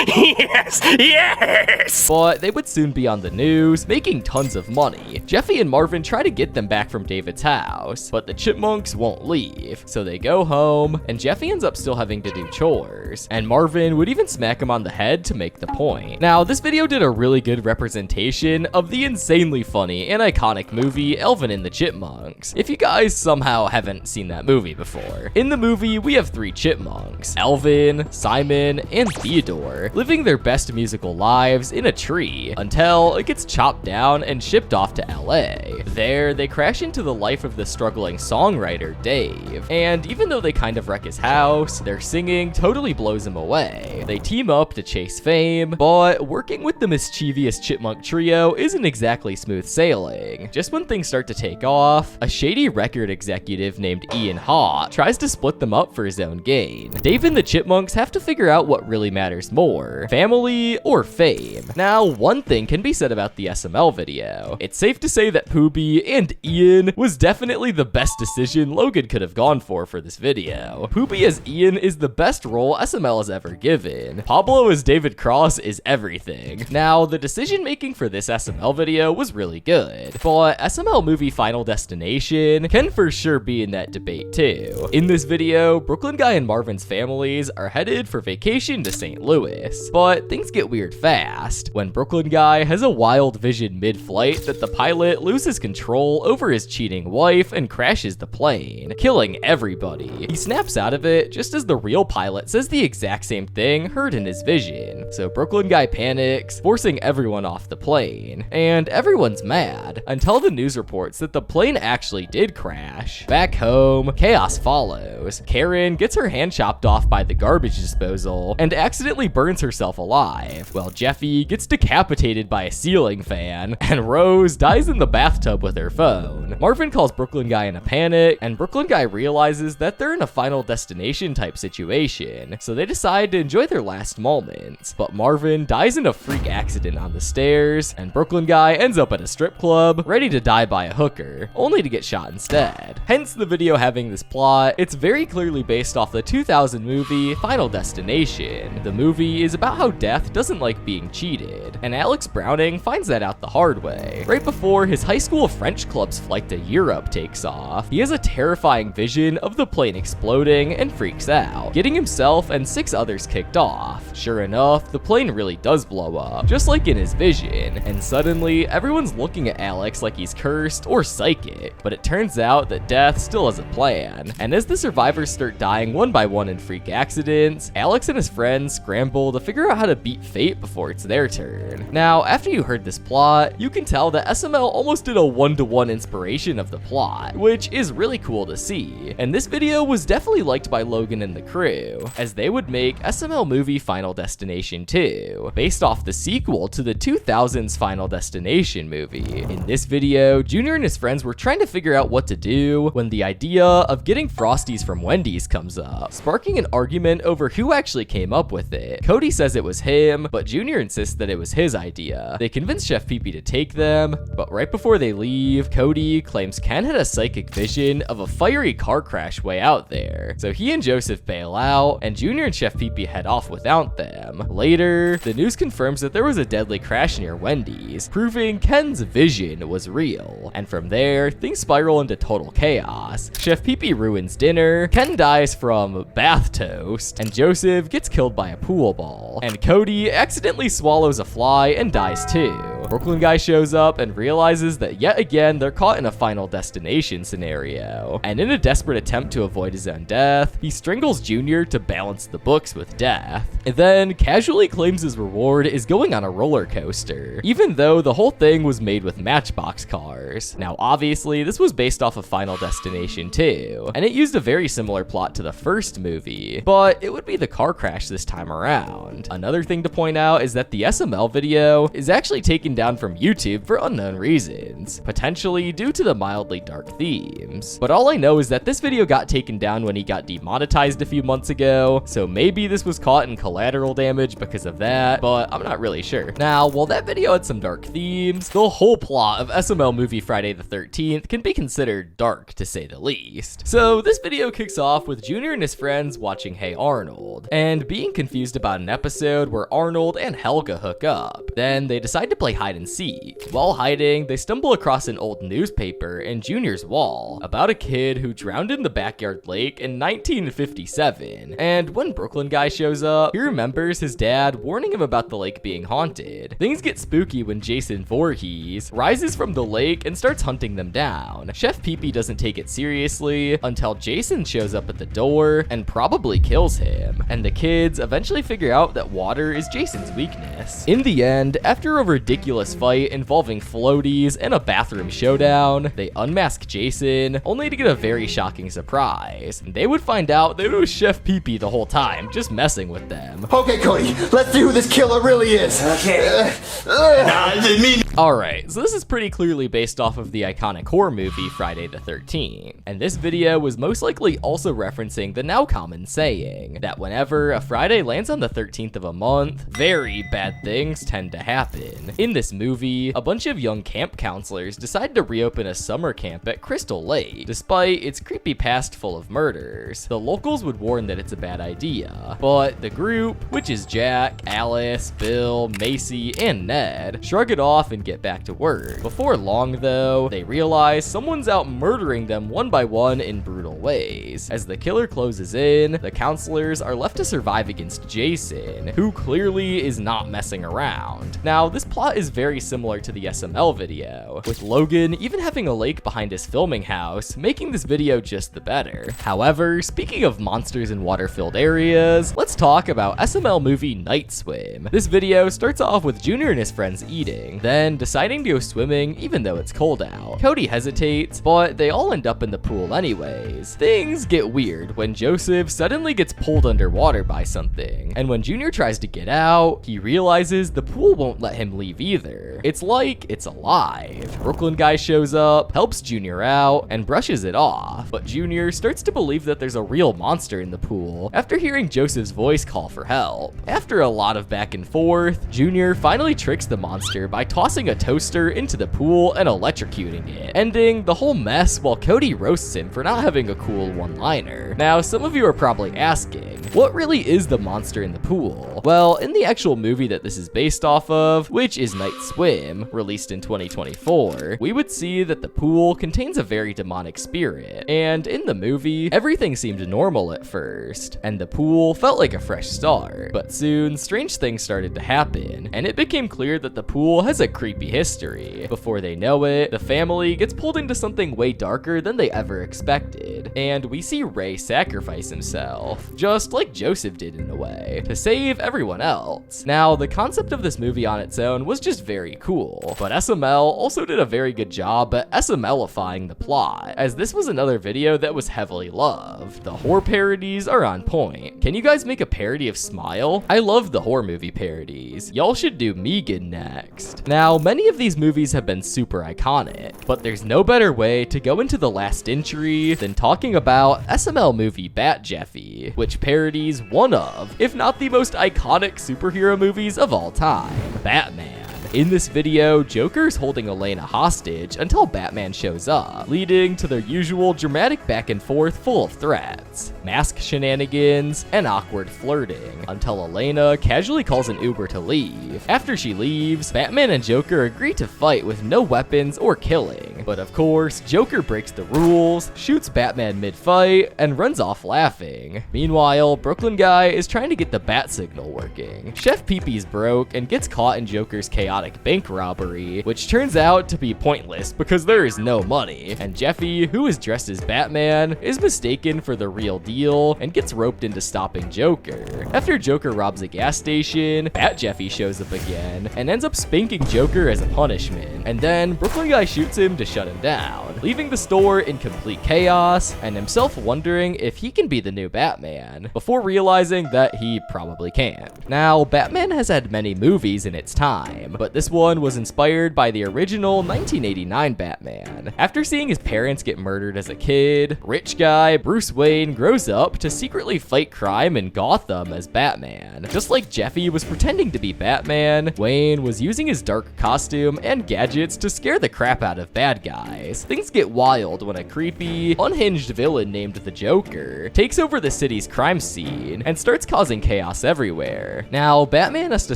Yes, yes!
But they would soon be on the news, making tons of money. Jeffy and Marvin try to get them back from David's house, but the chipmunks won't leave. So they go home, and Jeffy ends up still having to do chores. And Marvin would even smack him on the head to make the point. Now, this video did a really good representation of the insanely funny and iconic movie Alvin and the Chipmunks, if you guys somehow haven't seen that movie before. In the movie, we have 3 chipmunks, Alvin, Simon, and Theodore, living their best musical lives in a tree until it gets chopped down and shipped off to LA. There, they crash into the life of the struggling songwriter, Dave, and even though they kind of wreck his house, their singing totally blows him away. They team up to chase fame, but working with the mischievous chipmunk trio isn't exactly smooth sailing. Just when things start to take off, a shady record executive named Ian Haw tries to split them up for his own gain. Dave and the chipmunks have to figure out what really matters more, family or fame. Now, one thing can be said about the SML video. It's safe to say that Poobie and Ian was definitely the best decision Logan could have gone for this video. Poobie as Ian is the best role SML has ever given. Pablo as David Cross is everything. Now, the decision making for this SML video was really good, but SML movie Final Destination can for sure be in that debate too. In this video, Brooklyn Guy and Marvin's families are headed for vacation to St. Louis, but things get weird fast when Brooklyn Guy has a wild vision mid-flight that the pilot loses control over his cheating wife and crashes the plane, killing everybody. He snaps out of it just as the real pilot says the exact same thing heard in his vision, so Brooklyn Guy panics, forcing everyone off the plane, and everyone's mad until the news reports that the plane actually did crash. Back home, chaos follows. Karen gets her hand chopped off by the garbage disposal and accidentally burns herself alive, while Jeffy gets decapitated by a ceiling fan, and Rose dies in the bathtub with her phone. Marvin calls Brooklyn Guy in a panic, and Brooklyn Guy realizes that they're in a Final Destination type situation, so they decide to enjoy their last moments. But Marvin dies in a freak accident on the stairs, and Brooklyn Guy ends up at a strip club, ready to die by a hooker, only to get shot instead. Hence the video having this plot. It's very clearly based off the 2000 movie Final Destination. The movie is about how death doesn't like being cheated, and Alex Browning finds that out the hard way. Right before his high school French club's flight to Europe takes off, he has a terrifying vision of the plane exploding and freaks out, getting himself and 6 others kicked off. Sure enough, the plane really does blow up, just like in his vision, and suddenly everyone's looking at Alex like he's cursed or psychic, but it turns out that death still has a plan, and as the survivors start dying one by one in freak accidents, Alex and his friends scramble to figure out how to beat fate before it's their turn. Now, after you heard this plot, you can tell that SML almost did a 1-to-1 inspiration of the plot, which is really cool to see, and this video was definitely liked by Logan and the crew, as they would make SML movie Final Destination 2, based off the sequel to the 2000s Final Destination movie. In this video, Junior and his friends were trying to figure out what to do when the idea of getting Frosties from Wendy's comes up, sparking an argument over who actually came up with it. Cody says it was him, but Junior insists that it was his idea. They convince Chef Pee-Pee to take them, but right before they leave, Cody claims Ken had a psychic vision of a fiery car crash way out there, so he and Joseph bail out, and Junior and Chef Pee-Pee head off without them. Later, the news confirms that there was a deadly crash near Wendy's, proving Ken's vision was real, and from there, things spiral into total chaos. Chef Pee-Pee ruins dinner, Ken dies from bath toast, and Joseph gets killed by a pool ball, and Cody accidentally swallows a fly and dies too. Brooklyn Guy shows up and realizes that yet again they're caught in a Final Destination scenario, and in a desperate attempt to avoid his own death, he strangles Junior to balance the books with death, and then casually claims his reward is going on a roller coaster, even though the whole thing was made with Matchbox cars. Now obviously this was based off of Final Destination 2, and it used a very similar plot to the first movie, but it would be the car crash this time around. Another thing to point out is that the SML video is actually taken down from YouTube for unknown reasons, potentially due to the mildly dark themes. But all I know is that this video got taken down when he got demonetized a few months ago, so maybe this was caught in collateral damage because of that, but I'm not really sure. Now, while that video had some dark themes, the whole plot of SML movie Friday the 13th can be considered dark to say the least. So this video kicks off with Junior and his friends watching Hey Arnold, and being confused about an episode where Arnold and Helga hook up. Then they decide to play hide and seek. While hiding, they stumble across an old newspaper in Junior's wall about a kid who drowned in the backyard lake in 1957. And when Brooklyn guy shows up, he remembers his dad warning him about the lake being haunted. Things get spooky when Jason Voorhees rises from the lake and starts hunting them down. Chef Pee-Pee doesn't take it seriously until Jason shows up at the door and probably kills him. And the kids eventually figure out that water is Jason's weakness. In the end, after a ridiculous fight involving floaties and a bathroom showdown, they unmask Jason, only to get a very shocking surprise. They would find out that it was Chef Pee-Pee the whole time, just messing with them.
Okay, Cody, let's see who this killer really is.
Okay. Nah, I didn't mean.
Alright, so this is pretty clearly based off of the iconic horror movie Friday the 13th, and this video was most likely also referencing the now common saying that whenever a Friday lands on the 13th of a month, very bad things tend to happen. In this movie, a bunch of young camp counselors decide to reopen a summer camp at Crystal Lake, despite its creepy past full of murders. The locals would warn that it's a bad idea, but the group, which is Jack, Alice, Bill, Macy, and Ned, shrug it off and get back to work. Before long though, they realize someone's out murdering them one by one in brutal ways. As the killer closes in, the counselors are left to survive against Jason, who clearly is not messing around. Now, this plot is very similar to the SML video, with Logan even having a lake behind his filming house, making this video just the better. However, speaking of monsters in water-filled areas, let's talk about SML movie Night Swim. This video starts off with Junior and his friends eating, then deciding to go swimming even though it's cold out. Cody hesitates, but they all end up in the pool anyways. Things get weird when Joseph suddenly gets pulled underwater by something, and when Junior tries to get out, he realizes the pool won't let him leave either. It's like it's alive. Brooklyn guy shows up, helps Junior out, and brushes it off, but Junior starts to believe that there's a real monster in the pool after hearing Joseph's voice call for help. After a lot of back and forth, Junior finally tricks the monster by tossing a toaster into the pool and electrocuting it, ending the whole mess while Cody roasts him for not having a cool one-liner. Now, some of you are probably asking, what really is the monster in the pool? Well, in the actual movie that this is based off of, which is Night Swim, released in 2024, we would see that the pool contains a very demonic spirit, and in the movie, everything seemed normal at first, and the pool felt like a fresh start. But soon, strange things started to happen, and it became clear that the pool has a creepy history. Before they know it, the family gets pulled into something way darker than they ever expected, and we see Ray sacrifice himself, just like Joseph did in a way, to save everyone else. Now, the concept of this movie on its own was just very cool, but SML also did a very good job at SMLifying the plot, as this was another video that was heavily loved. The horror parodies are on point. Can you guys make a parody of Smile? I love the horror movie parodies. Y'all should do Megan next. Now, many of these movies have been super iconic, but there's no better way to go into the last entry than talking about SML movie Bat Jeffy, which parodies one of, if not the most iconic superhero movies of all time, Batman. In this video, Joker's holding Elena hostage until Batman shows up, leading to their usual dramatic back and forth full of threats, mask shenanigans, and awkward flirting, until Elena casually calls an Uber to leave. After she leaves, Batman and Joker agree to fight with no weapons or killing, but of course, Joker breaks the rules, shoots Batman mid-fight, and runs off laughing. Meanwhile, Brooklyn guy is trying to get the bat signal working. Chef Pee-Pee's broke and gets caught in Joker's chaotic bank robbery, which turns out to be pointless because there is no money, and Jeffy, who is dressed as Batman, is mistaken for the real deal and gets roped into stopping Joker. After Joker robs a gas station, Bat Jeffy shows up again and ends up spanking Joker as a punishment, and then Brooklyn guy shoots him to shut him down, leaving the store in complete chaos and himself wondering if he can be the new Batman, before realizing that he probably can't. Now, Batman has had many movies in its time, but this one was inspired by the original 1989 Batman. After seeing his parents get murdered as a kid, rich guy Bruce Wayne grows up to secretly fight crime in Gotham as Batman. Just like Jeffy was pretending to be Batman, Wayne was using his dark costume and gadgets to scare the crap out of bad guys. Things get wild when a creepy, unhinged villain named the Joker takes over the city's crime scene and starts causing chaos everywhere. Now, Batman has to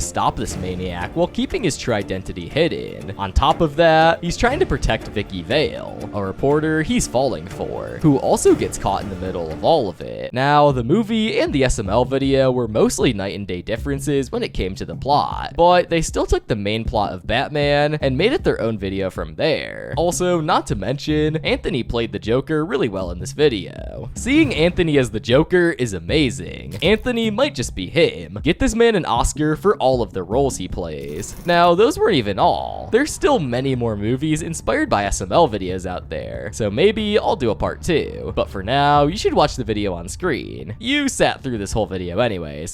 stop this maniac while keeping his true identity hidden. On top of that, he's trying to protect Vicky Vale, a reporter he's falling for, who also gets caught in the middle of all of it. Now, the movie and the SML video were mostly night and day differences when it came to the plot, but they still took the main plot of Batman and made it their own video from there. Also, not to mention, Anthony played the Joker really well in this video. Seeing Anthony as the Joker is amazing. Anthony might just be him. Get this man an Oscar for all of the roles he plays. Now, those weren't even all. There's still many more movies inspired by SML videos out there, so maybe I'll do a part 2. But for now, you should watch the video on screen. You sat through this whole video anyways.